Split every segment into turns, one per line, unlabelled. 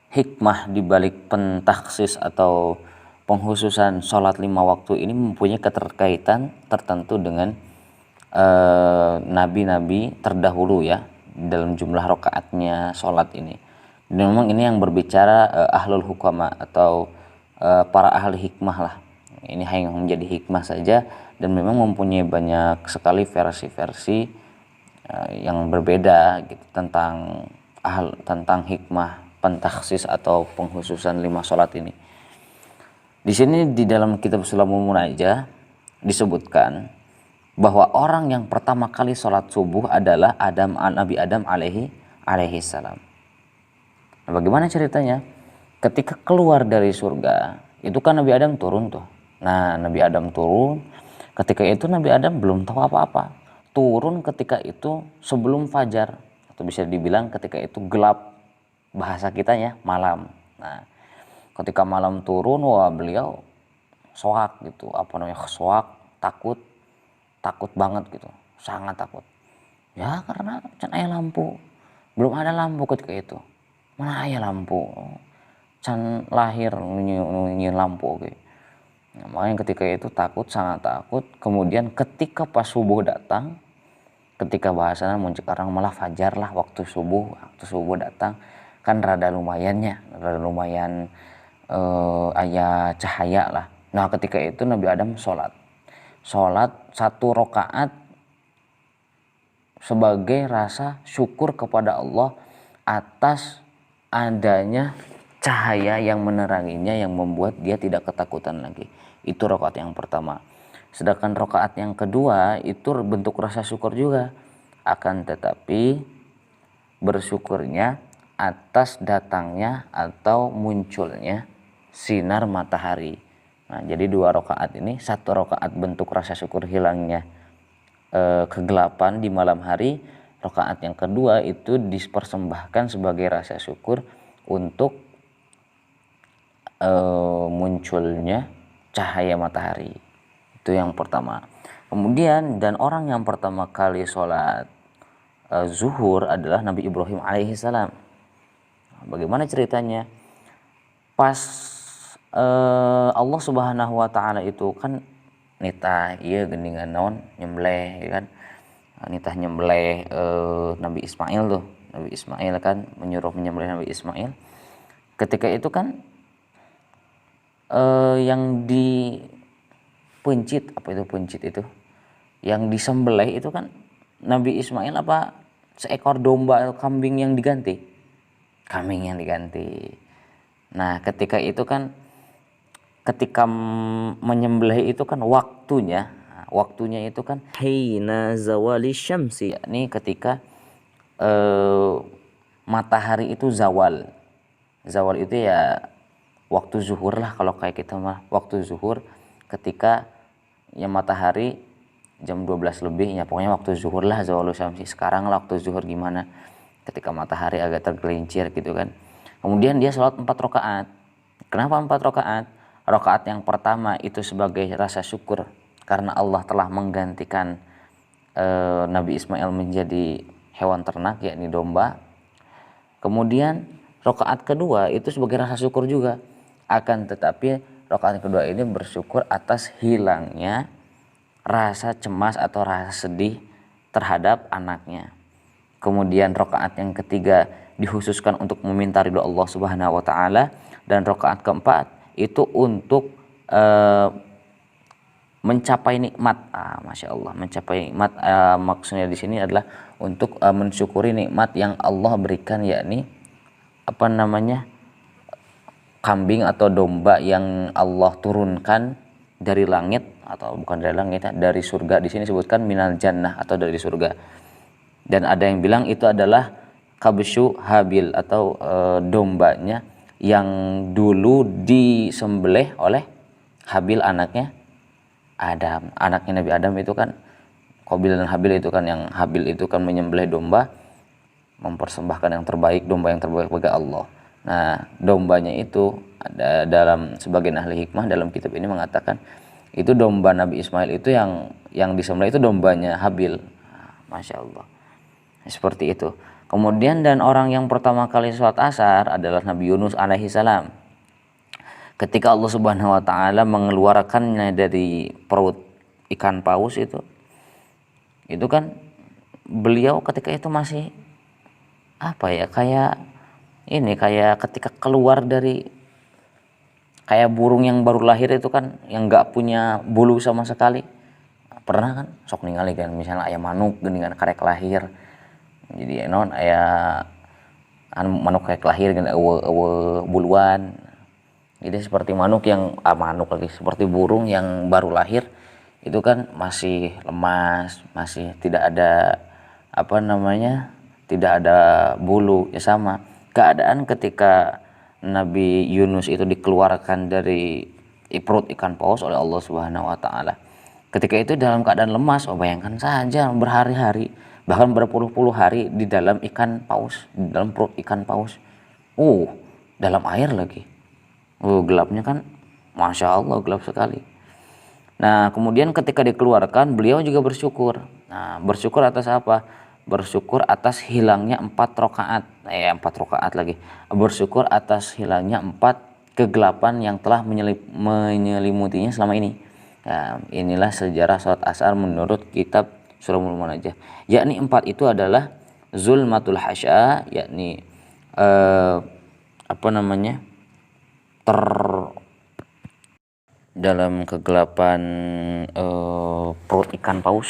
hikmah di balik pentaksis atau penghususan sholat 5 waktu ini mempunyai keterkaitan tertentu dengan nabi-nabi terdahulu ya dalam jumlah rakaatnya sholat ini. Dan memang ini yang berbicara ahlul hukama atau para ahli hikmah lah. Ini hanya menjadi hikmah saja dan memang mempunyai banyak sekali versi-versi yang berbeda gitu tentang hikmah pentaksis atau penghususan 5 sholat ini. Di sini di dalam kitab Sulamul Munajah disebutkan bahwa orang yang pertama kali sholat subuh adalah Nabi Adam alaihi salam. Nah, bagaimana ceritanya? Ketika keluar dari surga, itu kan Nabi Adam turun tuh. Nah, Nabi Adam turun, ketika itu Nabi Adam belum tahu apa-apa. Turun ketika itu sebelum fajar, atau bisa dibilang ketika itu gelap, bahasa kitanya malam. Nah, ketika malam turun, wah beliau soak gitu, soak, takut banget gitu, sangat takut. Ya karena can aya lampu, belum ada lampu ketika itu. Mana aya lampu? Can lahir nunyi lampu oke. Nah, makanya ketika itu sangat takut. Kemudian ketika pas subuh datang, ketika bahasanya muncul orang malah fajar lah waktu subuh datang, kan rada lumayan aya cahaya lah. Nah ketika itu Nabi Adam sholat 1 rakaat sebagai rasa syukur kepada Allah atas adanya cahaya yang meneranginya yang membuat dia tidak ketakutan lagi. Itu rakaat yang pertama. Sedangkan rakaat yang kedua itu bentuk rasa syukur juga, akan tetapi bersyukurnya atas datangnya atau munculnya sinar matahari. Nah, jadi 2 rakaat ini, 1 rakaat bentuk rasa syukur hilangnya kegelapan di malam hari. Rakaat yang kedua itu dipersembahkan sebagai rasa syukur untuk munculnya cahaya matahari. Itu yang pertama. Kemudian dan orang yang pertama kali sholat zuhur adalah Nabi Ibrahim alaihissalam. Bagaimana ceritanya? Pas Allah Subhanahu wa taala itu kan nitah ieu geuningan naon nyembelih ya kan. Nitah nyembelih Nabi Ismail tuh. Nabi Ismail kan menyuruh menyembelih Nabi Ismail. Ketika itu kan yang dipencit, apa itu pencit itu? Yang disembelih itu kan Nabi Ismail apa seekor domba atau kambing yang diganti? Kambing yang diganti. Nah, ketika itu kan ketika menyembelih itu kan waktunya itu kan hina zawali syamsi, yakni ketika matahari itu zawal itu ya waktu zuhur lah, kalau kayak kita mah waktu zuhur ketika ya matahari jam 12 lebih ya pokoknya waktu zuhur lah, zawalul syamsi. Sekarang lah waktu zuhur gimana, ketika matahari agak tergelincir gitu kan. Kemudian dia sholat 4 rakaat. Kenapa 4 rakaat? Rakaat yang pertama itu sebagai rasa syukur karena Allah telah menggantikan Nabi Ismail menjadi hewan ternak, yakni domba. Kemudian rakaat kedua itu sebagai rasa syukur juga. Akan tetapi rakaat kedua ini bersyukur atas hilangnya rasa cemas atau rasa sedih terhadap anaknya. Kemudian rakaat yang ketiga dikhususkan untuk meminta ridho Allah Subhanahu wa taala, dan rakaat keempat itu untuk mencapai nikmat. Masya Allah, mencapai nikmat maksudnya di sini adalah untuk mensyukuri nikmat yang Allah berikan, yakni kambing atau domba yang Allah turunkan dari langit, atau bukan dari langit ya, dari surga. Di sini disebutkan minal jannah atau dari surga. Dan ada yang bilang itu adalah kabsyu Habil atau dombanya yang dulu disembelih oleh Habil anaknya Adam. Anaknya Nabi Adam itu kan Qabil dan Habil itu kan, yang Habil itu kan menyembelih domba, mempersembahkan yang terbaik, domba yang terbaik bagi Allah. Nah, dombanya itu ada dalam sebagian ahli hikmah dalam kitab ini mengatakan itu domba Nabi Ismail itu yang disembelih itu dombanya Habil. Masya Allah. Seperti itu. Kemudian dan orang yang pertama kali sholat asar adalah Nabi Yunus alaihi salam. Ketika Allah Subhanahu wa taala mengeluarkannya dari perut ikan paus itu kan beliau ketika itu masih apa ya, kayak ketika keluar dari, kayak burung yang baru lahir itu kan, yang nggak punya bulu sama sekali. Pernah kan sok ningali kan, misalnya ayam manuk gini kan karek lahir, jadi non aya manuk karek lahir kan eueuh buluan. Jadi seperti manuk seperti burung yang baru lahir itu kan masih lemas, masih tidak ada tidak ada bulu. Ya sama keadaan ketika Nabi Yunus itu dikeluarkan dari perut ikan paus oleh Allah Subhanahu wa taala. Ketika itu dalam keadaan lemas, bayangkan saja berhari-hari, bahkan berpuluh-puluh hari di dalam ikan paus, di dalam perut ikan paus. Dalam air lagi. Gelapnya kan Masya Allah, gelap sekali. Nah kemudian ketika dikeluarkan beliau juga bersyukur. Nah bersyukur atas apa? Bersyukur atas hilangnya 4 rakaat. 4 rakaat lagi. Bersyukur atas hilangnya 4 kegelapan yang telah menyelimutinya selama ini. Nah, inilah sejarah sholat asar menurut kitab Surahul Munajjah. Yakni 4 itu adalah zulmatul hasya, yakni dalam kegelapan perut ikan paus,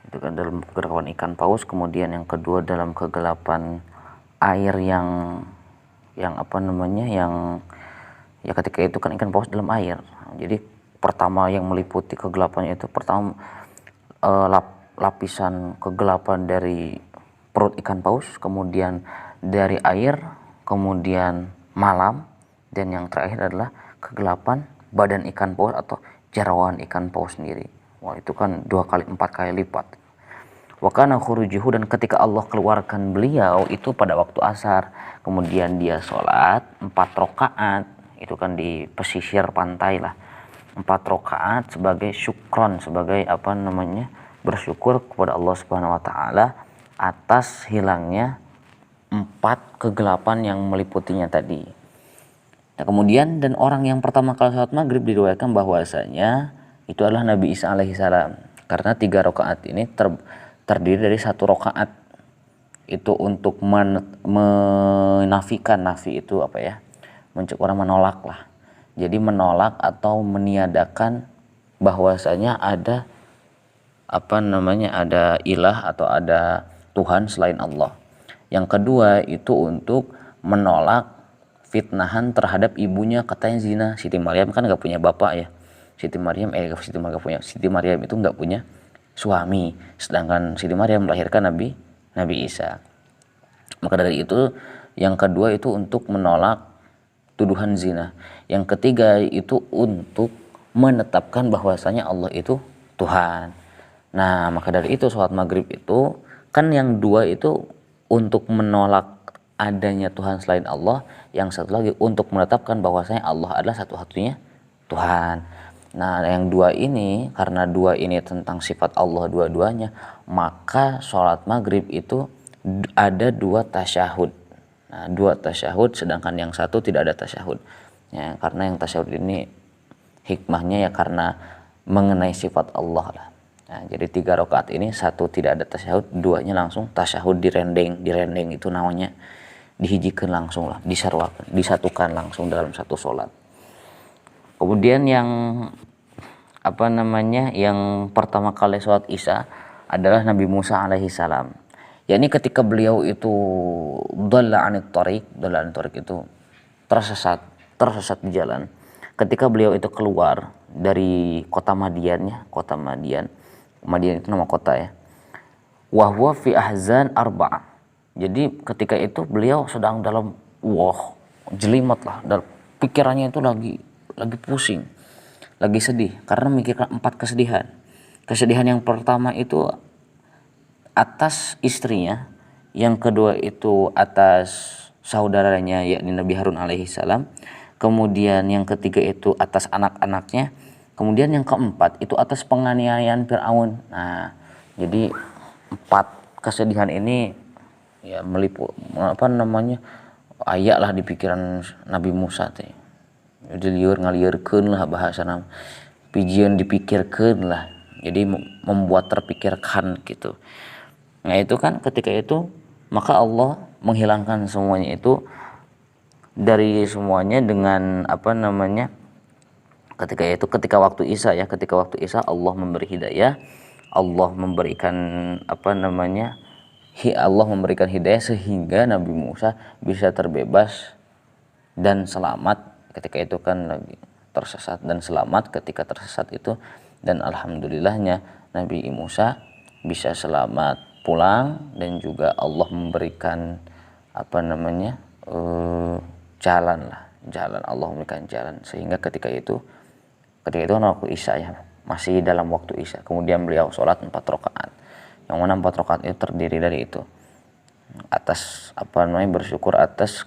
itu kan dalam kegelapan ikan paus. Kemudian yang kedua dalam kegelapan air yang ya ketika itu kan ikan paus dalam air. Jadi pertama yang meliputi kegelapannya itu pertama lapisan kegelapan dari perut ikan paus, kemudian dari air, kemudian malam, dan yang terakhir adalah kegelapan badan ikan paus atau jarawan ikan paus sendiri. Wah itu kan 4 kali lipat. Wa kana khurujuhu, dan ketika Allah keluarkan beliau itu pada waktu asar, kemudian dia sholat 4 rakaat, itu kan di pesisir pantai lah, 4 rakaat sebagai syukron, sebagai bersyukur kepada Allah Subhanahu wa taala atas hilangnya 4 kegelapan yang meliputinya tadi. Nah kemudian dan orang yang pertama kali sholat maghrib diriwayatkan bahwasanya itu adalah Nabi Isa alaihi salam, karena 3 rakaat ini terdiri dari 1 rakaat itu untuk menafikan, nafi itu orang menolak lah. Jadi menolak atau meniadakan bahwasanya ada ada ilah atau ada Tuhan selain Allah. Yang kedua itu untuk menolak fitnahan terhadap ibunya, katanya zina. Siti Maryam kan nggak punya bapak ya. Siti Maryam itu nggak punya suami, sedangkan Siti Maryam melahirkan Nabi Isa. Maka dari itu yang kedua itu untuk menolak tuduhan zina. Yang ketiga itu untuk menetapkan bahwasanya Allah itu Tuhan. Nah maka dari itu sholat maghrib itu kan yang 2 itu untuk menolak adanya Tuhan selain Allah, yang satu lagi untuk menetapkan bahwasanya Allah adalah satu-satunya Tuhan. Nah yang 2 ini, karena 2 ini tentang sifat Allah dua-duanya, maka sholat maghrib itu ada 2 tasyahud. Nah 2 tasyahud, sedangkan yang 1 tidak ada tasyahud ya, karena yang tasyahud ini hikmahnya ya karena mengenai sifat Allah lah. Nah, jadi 3 rakaat ini 1 tidak ada tasyahud, 2-nya langsung tasyahud direndeng itu namanya dihijikan langsung lah, disatukan langsung dalam satu sholat. Kemudian yang yang pertama kali sholat Isya adalah Nabi Musa alaihi salam. Yakni ketika beliau itu dhalla 'anit thariq itu tersesat di jalan. Ketika beliau itu keluar dari kota Madian itu nama kota ya. Wa huwa fi ahzan arba'ah. Jadi ketika itu beliau sedang dalam jelimet lah, dan pikirannya itu lagi pusing, lagi sedih karena memikirkan 4 kesedihan. Kesedihan yang pertama itu atas istrinya, yang kedua itu atas saudaranya yakni Nabi Harun alaihi salam, kemudian yang ketiga itu atas anak-anaknya, kemudian yang keempat itu atas penganiayaan Firaun. Nah, jadi 4 kesedihan ini ya meliput apa namanya aya lah di pikiran Nabi Musa teh. Jadi lieur ngalieurkeun lah bahasana, pijieun dipikirkeun lah, jadi membuat terpikirkan gitu. Nah itu kan ketika itu maka Allah menghilangkan semuanya itu dari semuanya dengan apa namanya, ketika waktu Isya Allah memberi hidayah, Allah memberikan apa namanya, Allah memberikan hidayah sehingga Nabi Musa bisa terbebas dan selamat ketika itu kan lagi tersesat dan selamat ketika tersesat itu, dan alhamdulillahnya Nabi Musa bisa selamat pulang dan juga Allah memberikan apa namanya jalan Allah memberikan jalan sehingga ketika itu kan waktu Isya ya, masih dalam waktu Isya, kemudian beliau sholat 4 rakaat, yang mana 4 rakaat itu terdiri dari itu atas apa namanya bersyukur atas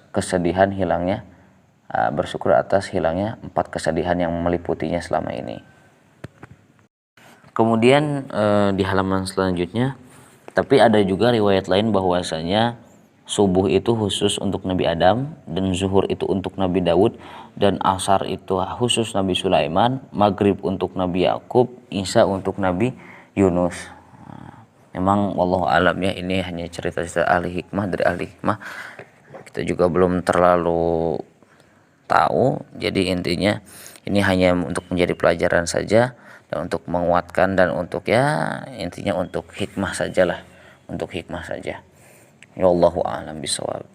hilangnya 4 kesedihan yang meliputinya selama ini. Kemudian di halaman selanjutnya, tapi ada juga riwayat lain bahwasanya subuh itu khusus untuk Nabi Adam, dan zuhur itu untuk Nabi Daud, dan asar itu khusus Nabi Sulaiman, maghrib untuk Nabi Yakub, isya untuk Nabi Yunus. Memang wallahu alam ya, ini hanya cerita-cerita ahli hikmah dari ahli hikmah, kita juga belum terlalu tahu. Jadi intinya ini hanya untuk menjadi pelajaran saja dan untuk menguatkan dan untuk ya intinya untuk hikmah sajalah, untuk hikmah saja. Ya Allahu a'lam bishawab.